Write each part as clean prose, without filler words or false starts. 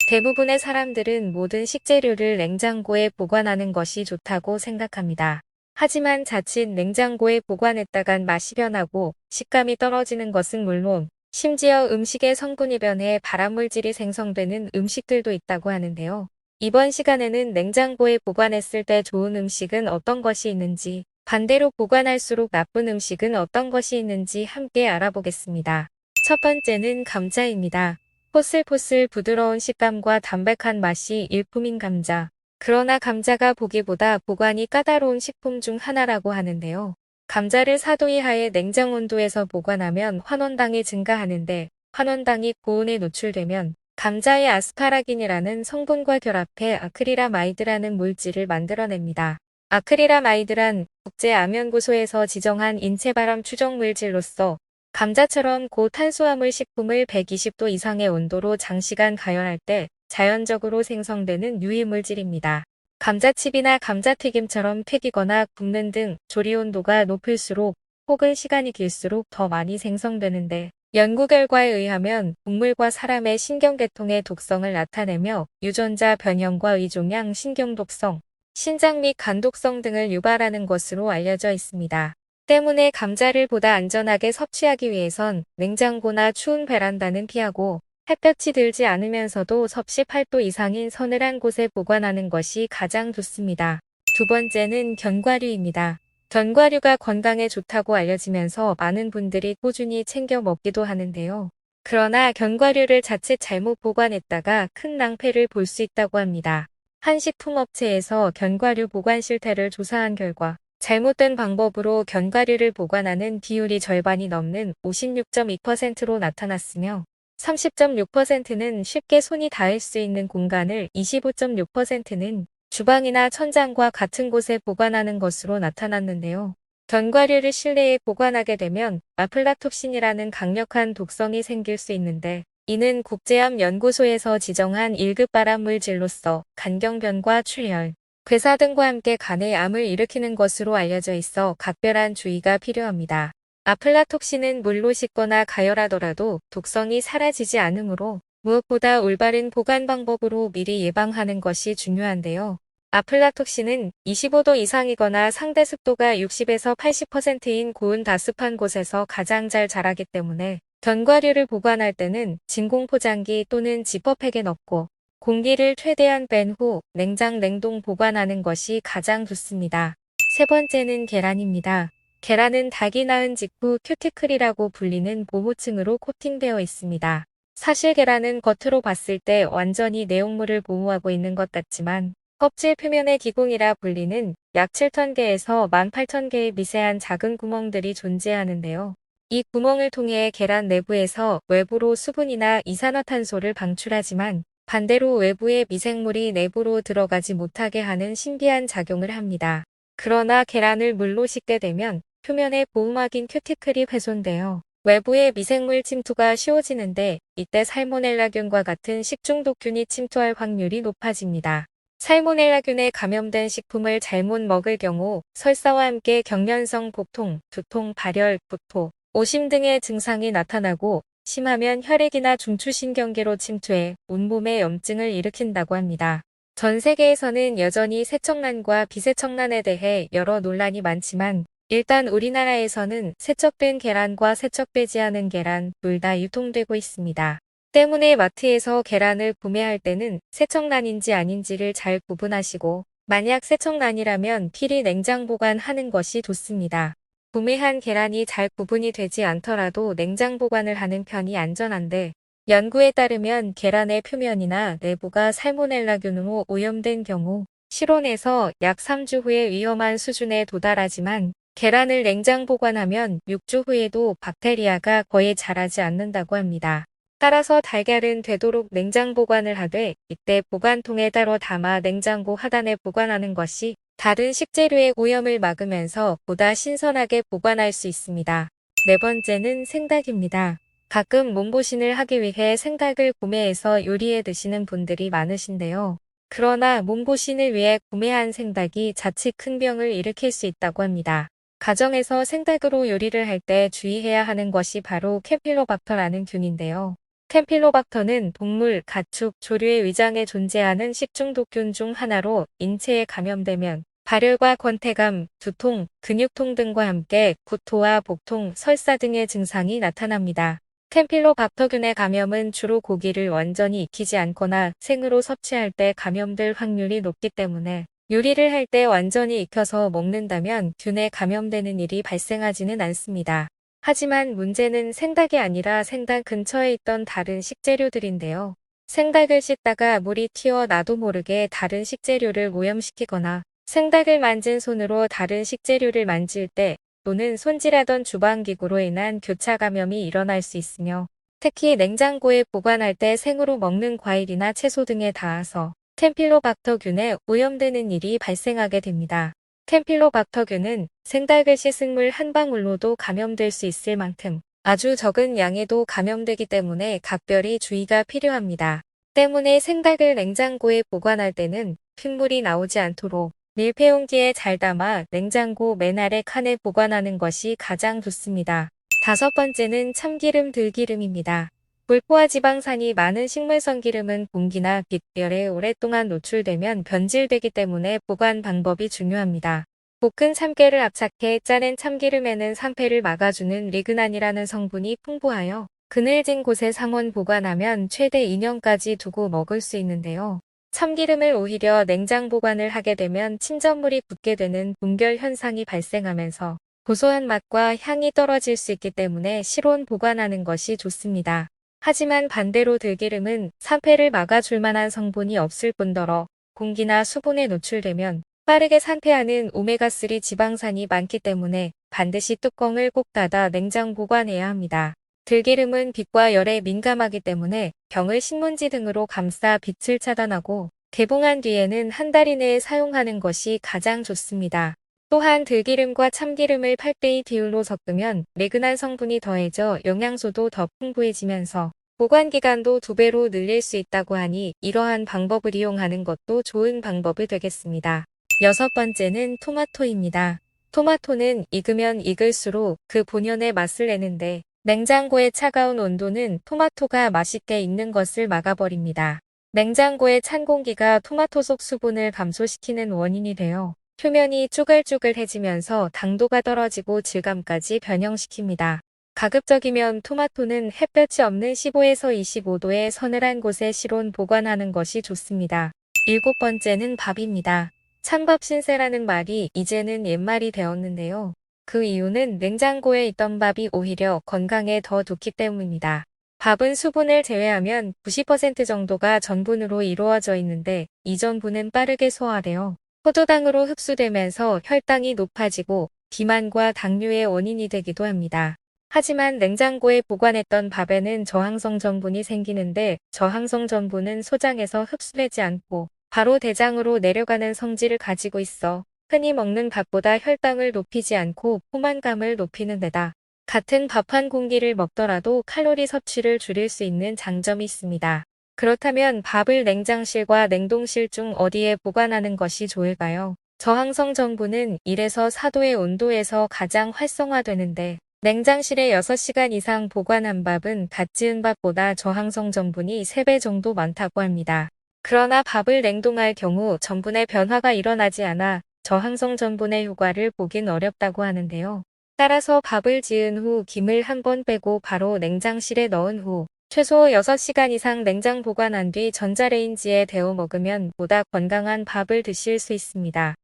대부분의 사람들은 모든 식재료를 냉장고에 보관하는 것이 좋다고 생각합니다. 하지만 자칫 냉장고에 보관했다간 맛이 변하고 식감이 떨어지는 것은 물론 심지어 음식의 성분이 변해 발암물질이 생성되는 음식들도 있다고 하는데요. 이번 시간에는 냉장고에 보관했을 때 좋은 음식은 어떤 것이 있는지, 반대로 보관할수록 나쁜 음식은 어떤 것이 있는지 함께 알아보겠습니다. 첫 번째는 감자입니다. 포슬포슬 부드러운 식감과 담백한 맛이 일품인 감자. 그러나 감자가 보기보다 보관이 까다로운 식품 중 하나라고 하는데요. 감자를 4도 이하의 냉장 온도에서 보관하면 환원당이 증가하는데 환원당이 고온에 노출되면 감자의 아스파라긴이라는 성분과 결합해 아크릴아마이드라는 물질을 만들어냅니다. 아크릴아마이드란 국제암연구소에서 지정한 인체발암 추정 물질로서 감자처럼 고탄수화물 식품을 120도 이상의 온도로 장시간 가열할 때 자연적으로 생성되는 유해물질입니다. 감자칩이나 감자튀김처럼 튀기거나 굽는 등 조리 온도가 높을수록 혹은 시간이 길수록 더 많이 생성되는데 연구 결과에 의하면 동물과 사람의 신경계통의 독성을 나타내며 유전자 변형과 의종양 신경독성, 신장 및 간독성 등을 유발하는 것으로 알려져 있습니다. 때문에 감자를 보다 안전하게 섭취하기 위해선 냉장고나 추운 베란다는 피하고 햇볕이 들지 않으면서도 섭씨 8도 이상인 서늘한 곳에 보관하는 것이 가장 좋습니다. 두 번째는 견과류입니다. 견과류가 건강에 좋다고 알려지면서 많은 분들이 꾸준히 챙겨 먹기도 하는데요. 그러나 견과류를 자칫 잘못 보관했다가 큰 낭패를 볼 수 있다고 합니다. 한 식품업체에서 견과류 보관 실태를 조사한 결과 잘못된 방법으로 견과류를 보관하는 비율이 절반이 넘는 56.2%로 나타났으며 30.6%는 쉽게 손이 닿을 수 있는 공간을 25.6%는 주방이나 천장과 같은 곳에 보관하는 것으로 나타났는데요. 견과류를 실내에 보관하게 되면 아플라톡신이라는 강력한 독성이 생길 수 있는데 이는 국제암 연구소에서 지정한 1급 발암물질로서 간경변과 출혈, 괴사 등과 함께 간의 암을 일으키는 것으로 알려져 있어 각별한 주의가 필요합니다. 아플라톡신은 물로 씻거나 가열하더라도 독성이 사라지지 않으므로 무엇보다 올바른 보관 방법으로 미리 예방하는 것이 중요한데요. 아플라톡신은 25도 이상이거나 상대 습도가 60에서 80%인 고온 다습한 곳에서 가장 잘 자라기 때문에 견과류를 보관할 때는 진공 포장기 또는 지퍼백에 넣고 공기를 최대한 뺀 후 냉장 냉동 보관하는 것이 가장 좋습니다. 세 번째는 계란입니다. 계란은 닭이 낳은 직후 큐티클이라고 불리는 보호층으로 코팅되어 있습니다. 사실 계란은 겉으로 봤을 때 완전히 내용물을 보호하고 있는 것 같지만 껍질 표면의 기공이라 불리는 약 7,000개에서 18,000개의 미세한 작은 구멍들이 존재하는데요. 이 구멍을 통해 계란 내부에서 외부로 수분이나 이산화탄소를 방출하지만 반대로 외부의 미생물이 내부로 들어가지 못하게 하는 신비한 작용을 합니다. 그러나 계란을 물로 씻게 되면 표면의 보호막인 큐티클이 훼손되어 외부의 미생물 침투가 쉬워지는데 이때 살모넬라균과 같은 식중독균이 침투할 확률이 높아집니다. 살모넬라균에 감염된 식품을 잘못 먹을 경우 설사와 함께 경련성 복통, 두통, 발열, 구토, 오심 등의 증상이 나타나고 심하면 혈액이나 중추신경계로 침투해 온몸에 염증을 일으킨다고 합니다. 전 세계에서는 여전히 세척란과 비세척란에 대해 여러 논란이 많지만 일단 우리나라에서는 세척된 계란과 세척되지 않은 계란 둘 다 유통되고 있습니다. 때문에 마트에서 계란을 구매할 때는 세척란인지 아닌지를 잘 구분하시고 만약 세척란이라면 필히 냉장 보관하는 것이 좋습니다. 구매한 계란이 잘 구분이 되지 않더라도 냉장 보관을 하는 편이 안전한데 연구에 따르면 계란의 표면이나 내부가 살모넬라균으로 오염된 경우 실온에서 약 3주 후에 위험한 수준에 도달하지만 계란을 냉장 보관하면 6주 후에도 박테리아가 거의 자라지 않는다고 합니다. 따라서 달걀은 되도록 냉장 보관을 하되 이때 보관통에 따로 담아 냉장고 하단에 보관하는 것이 다른 식재료의 오염을 막으면서 보다 신선하게 보관할 수 있습니다. 네 번째는 생닭입니다. 가끔 몸보신을 하기 위해 생닭을 구매해서 요리해 드시는 분들이 많으신데요. 그러나 몸보신을 위해 구매한 생닭이 자칫 큰 병을 일으킬 수 있다고 합니다. 가정에서 생닭으로 요리를 할 때 주의해야 하는 것이 바로 캠필로박터라는 균인데요. 캠필로박터는 동물, 가축, 조류의 위장에 존재하는 식중독균 중 하나로 인체에 감염되면 발열과 권태감, 두통, 근육통 등과 함께 구토와 복통, 설사 등의 증상이 나타납니다. 캠필로박터균의 감염은 주로 고기를 완전히 익히지 않거나 생으로 섭취할 때 감염될 확률이 높기 때문에 요리를 할 때 완전히 익혀서 먹는다면 균에 감염되는 일이 발생하지는 않습니다. 하지만 문제는 생닭이 아니라 생닭 근처에 있던 다른 식재료들인데요. 생닭을 씻다가 물이 튀어 나도 모르게 다른 식재료를 오염시키거나 생닭을 만진 손으로 다른 식재료를 만질 때 또는 손질하던 주방기구로 인한 교차 감염이 일어날 수 있으며 특히 냉장고에 보관할 때 생으로 먹는 과일이나 채소 등에 닿아서 캠필로박터균에 오염되는 일이 발생하게 됩니다. 캠필로박터균은 생닭을 씻은 물 한 방울로도 감염될 수 있을 만큼 아주 적은 양에도 감염되기 때문에 각별히 주의가 필요합니다. 때문에 생닭을 냉장고에 보관할 때는 핏물이 나오지 않도록 밀폐용기에 잘 담아 냉장고 맨 아래 칸에 보관하는 것이 가장 좋습니다. 다섯 번째는 참기름, 들기름입니다. 불포화 지방산이 많은 식물성 기름은 공기나 빛별에 오랫동안 노출되면 변질되기 때문에 보관 방법이 중요합니다. 볶은 참깨를 압착해 짜낸 참기름에는 산패를 막아주는 리그난이라는 성분이 풍부하여 그늘진 곳에 상온 보관하면 최대 2년까지 두고 먹을 수 있는데요. 참기름을 오히려 냉장 보관을 하게 되면 침전물이 굳게 되는 분결 현상이 발생하면서 고소한 맛과 향이 떨어질 수 있기 때문에 실온 보관하는 것이 좋습니다. 하지만 반대로 들기름은 산패를 막아줄 만한 성분이 없을 뿐더러 공기나 수분에 노출되면 빠르게 산패하는 오메가3 지방산이 많기 때문에 반드시 뚜껑을 꼭 닫아 냉장 보관해야 합니다. 들기름은 빛과 열에 민감하기 때문에 병을 신문지 등으로 감싸 빛을 차단하고 개봉한 뒤에는 한 달 이내에 사용하는 것이 가장 좋습니다. 또한 들기름과 참기름을 8:2 비율로 섞으면 레그난 성분이 더해져 영양소도 더 풍부해지면서 보관기간도 2배로 늘릴 수 있다고 하니 이러한 방법을 이용하는 것도 좋은 방법이 되겠습니다. 여섯 번째는 토마토입니다. 토마토는 익으면 익을수록 그 본연의 맛을 내는데 냉장고의 차가운 온도는 토마토가 맛있게 익는 것을 막아버립니다. 냉장고의 찬 공기가 토마토 속 수분을 감소시키는 원인이 되어 표면이 쭈글쭈글해지면서 당도가 떨어지고 질감까지 변형시킵니다. 가급적이면 토마토는 햇볕이 없는 15에서 25도의 서늘한 곳에 실온 보관하는 것이 좋습니다. 일곱 번째는 밥입니다. 찬밥 신세라는 말이 이제는 옛말이 되었는데요. 그 이유는 냉장고에 있던 밥이 오히려 건강에 더 좋기 때문입니다. 밥은 수분을 제외하면 90% 정도가 전분으로 이루어져 있는데 이 전분은 빠르게 소화되어 포도당으로 흡수되면서 혈당이 높아지고 비만과 당뇨의 원인이 되기도 합니다. 하지만 냉장고에 보관했던 밥에는 저항성 전분이 생기는데 저항성 전분은 소장에서 흡수되지 않고 바로 대장으로 내려가는 성질을 가지고 있어 흔히 먹는 밥보다 혈당을 높이지 않고 포만감을 높이는 데다 같은 밥 한 공기를 먹더라도 칼로리 섭취를 줄일 수 있는 장점이 있습니다. 그렇다면 밥을 냉장실과 냉동실 중 어디에 보관하는 것이 좋을까요? 저항성 전분은 1에서 4도의 온도에서 가장 활성화되는데 냉장실에 6시간 이상 보관한 밥은 갓 지은 밥보다 저항성 전분이 3배 정도 많다고 합니다. 그러나 밥을 냉동할 경우 전분의 변화가 일어나지 않아 저항성 전분의 효과를 보긴 어렵다고 하는데요. 따라서 밥을 지은 후 김을 한번 빼고 바로 냉장실에 넣은 후 최소 6시간 이상 냉장 보관한 뒤 전자레인지에 데워 먹으면 보다 건강한 밥을 드실 수 있습니다.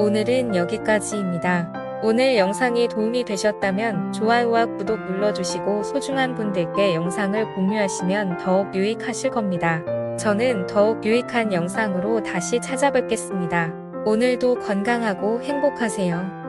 오늘은 여기까지입니다. 오늘 영상이 도움이 되셨다면 좋아요와 구독 눌러주시고 소중한 분들께 영상을 공유하시면 더욱 유익하실 겁니다. 저는 더욱 유익한 영상으로 다시 찾아뵙겠습니다. 오늘도 건강하고 행복하세요.